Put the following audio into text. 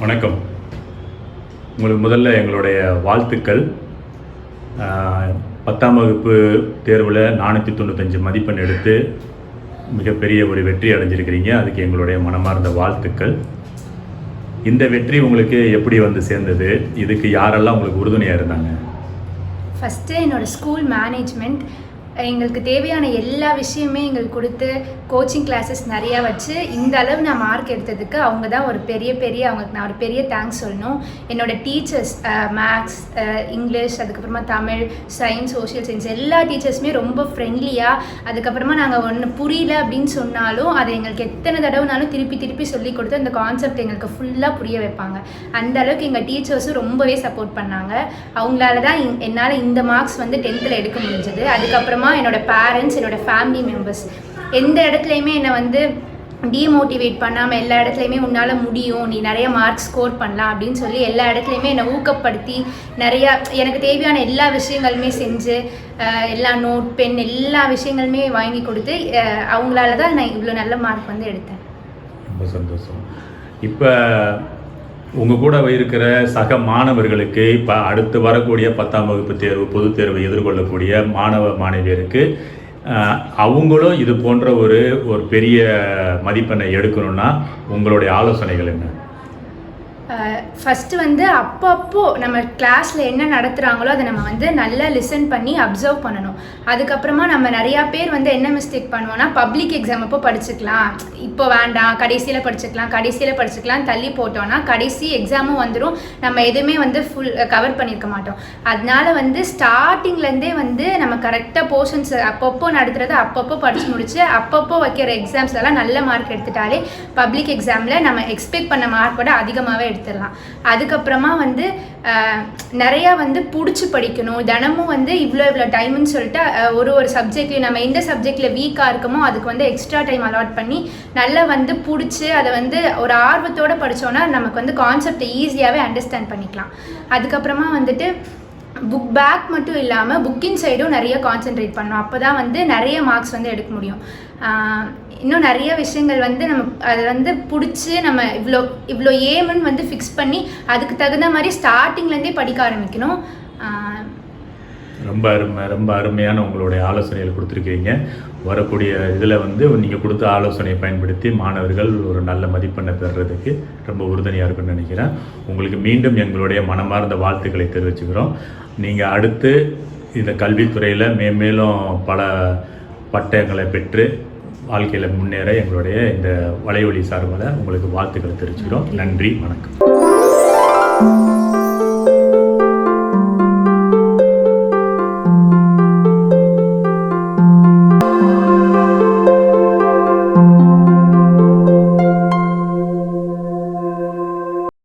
வணக்கம். உங்களுக்கு முதல்ல எங்களுடைய வாழ்த்துக்கள். 10ஆம் வகுப்பு தேர்வில் 495 மதிப்பெண் எடுத்து மிகப்பெரிய ஒரு வெற்றி அடைஞ்சிருக்கிறீங்க. அதுக்கு எங்களுடைய மனமார்ந்த வாழ்த்துக்கள். இந்த வெற்றி உங்களுக்கு எப்படி வந்து சேர்ந்தது? இதுக்கு யாரெல்லாம் உங்களுக்கு உறுதுணையாக இருந்தாங்க? ஃபஸ்ட்டு என்னோடய ஸ்கூல் மேனேஜ்மெண்ட் எங்களுக்கு தேவையான எல்லா விஷயமே எங்களுக்கு கொடுத்து கோச்சிங் கிளாஸஸ் நிறையா வச்சு இந்த அளவு நான் மார்க் எடுத்ததுக்கு அவங்க தான் ஒரு அவங்களுக்கு நான் ஒரு பெரிய தேங்க்ஸ் சொல்லணும். என்னோடய டீச்சர்ஸ், மேக்ஸ், இங்கிலீஷ், அதுக்கப்புறமா தமிழ், சயின்ஸ், சோஷியல் சயின்ஸ் எல்லா டீச்சர்ஸுமே ரொம்ப ஃப்ரெண்ட்லியாக, அதுக்கப்புறமா நாங்கள் ஒன்று புரியல அப்படின்னு சொன்னாலும் அதை எங்களுக்கு எத்தனை தடவைனாலும் திருப்பி சொல்லி கொடுத்து அந்த கான்செப்ட் எங்களுக்கு ஃபுல்லாக புரிய வைப்பாங்க. அந்த அளவுக்கு எங்கள் டீச்சர்ஸும் ரொம்பவே சப்போர்ட் பண்ணாங்க. அவங்களால தான் என்னால் இந்த மார்க்ஸ் வந்து 10th எடுக்க முடிஞ்சது. அதுக்கப்புறமா என்னோட பேரண்ட்ஸ், என்னோட ஃபேமிலி மெம்பர்ஸ் எந்த இடத்துலையுமே என்னை வந்து டீமோட்டிவேட் பண்ணாமல் எல்லா இடத்துலையுமே உன்னால் முடியும், நீ நிறைய மார்க் ஸ்கோர் பண்ணலாம் அப்படின்னு சொல்லி எல்லா இடத்துலையுமே என்னை ஊக்கப்படுத்தி நிறையா எனக்கு தேவையான எல்லா விஷயங்களுமே செஞ்சு எல்லா நோட், பென் எல்லா விஷயங்களுமே வாங்கி கொடுத்து அவங்களால தான் நான் இவ்வளோ நல்ல மார்க் வந்து எடுத்தேன். ரொம்ப சந்தோஷம். இப்போ உங்கள் கூட இருக்கிற சக மாணவர்களுக்கு, இப்போ அடுத்து வரக்கூடிய 10ஆம் வகுப்பு தேர்வு, பொதுத் தேர்வை எதிர்கொள்ளக்கூடிய மாணவ மாணவியருக்கு அவங்களும் இது போன்ற ஒரு பெரிய மதிப்பெண்ணை எடுக்கணும்னா உங்களுடைய ஆலோசனைகள் என்ன? ஃபஸ்ட்டு வந்து அப்பப்போ நம்ம கிளாஸில் என்ன நடத்துகிறாங்களோ அதை நம்ம வந்து நல்லா லிசன் பண்ணி அப்சர்வ் பண்ணணும். அதுக்கப்புறமா நம்ம நிறையா பேர் வந்து என்ன மிஸ்டேக் பண்ணுவோன்னா, பப்ளிக் எக்ஸாம் அப்போ படிச்சுக்கலாம், இப்போ வேண்டாம் கடைசியில் படிச்சுக்கலாம் தள்ளி போட்டோன்னா கடைசி எக்ஸாமும் வந்துடும், நம்ம எதுவுமே வந்து ஃபுல் கவர் பண்ணியிருக்க மாட்டோம். அதனால வந்து ஸ்டார்டிங்லேருந்தே வந்து நம்ம கரெக்டாக போர்ஷன்ஸ் அப்பப்போ நடத்துகிறது அப்பப்போ படித்து முடிச்சு அப்பப்போ வைக்கிற எக்ஸாம்ஸ்லாம் நல்ல மார்க் எடுத்துட்டாலே பப்ளிக் எக்ஸாமில் நம்ம எக்ஸ்பெக்ட் பண்ண மார்க்கோட அதிகமாகவே எடுத்துடலாம். அதுக்கப்புறமா வந்து நிறையா வந்து பிடிச்சி படிக்கணும். தினமும் வந்து இவ்வளோ டைம்னு சொல்லிட்டு ஒரு சப்ஜெக்ட்லையும் நம்ம எந்த சப்ஜெக்டில் வீக்காக இருக்கமோ அதுக்கு வந்து எக்ஸ்ட்ரா டைம் அலாட் பண்ணி நல்லா வந்து பிடிச்சி அதை வந்து ஒரு ஆர்வத்தோடு படித்தோன்னா நமக்கு வந்து கான்செப்டை ஈஸியாகவே அண்டர்ஸ்டாண்ட் பண்ணிக்கலாம். அதுக்கப்புறமா வந்துட்டு புக் பேக் மட்டும் இல்லாமல் புக்கின் சைடும் நிறைய கான்சென்ட்ரேட் பண்ணோம். அப்போ தான் வந்து நிறைய மார்க்ஸ் வந்து எடுக்க முடியும். இன்னும் நிறைய விஷயங்கள் வந்து நம்ம அதை வந்து பிடிச்சி நம்ம இவ்வளோ ஏம்னு வந்து ஃபிக்ஸ் பண்ணி அதுக்கு தகுந்த மாதிரி ஸ்டார்டிங்லேருந்தே படிக்க ஆரம்பிக்கணும். ரொம்ப அருமையான உங்களுடைய ஆலோசனைகள் கொடுத்துருக்கீங்க. வரக்கூடிய இதில் வந்து நீங்கள் கொடுத்த ஆலோசனையை பயன்படுத்தி மாணவர்கள் ஒரு நல்ல மதிப்பெண்ணை பெறுறதுக்கு ரொம்ப உறுதுணையாக இருக்குன்னு நினைக்கிறேன். உங்களுக்கு மீண்டும் எங்களுடைய மனமார்ந்த வாழ்த்துக்களை தெரிவிச்சுக்கிறோம். நீங்கள் அடுத்து இந்த கல்வித்துறையில் மேலும் பல பட்டங்களை பெற்று வாழ்க்கையில் முன்னேற எங்களுடைய இந்த வலைவழி சார்பாக உங்களுக்கு வாழ்த்துக்களை தெரிவிச்சுக்கிறோம். நன்றி, வணக்கம்.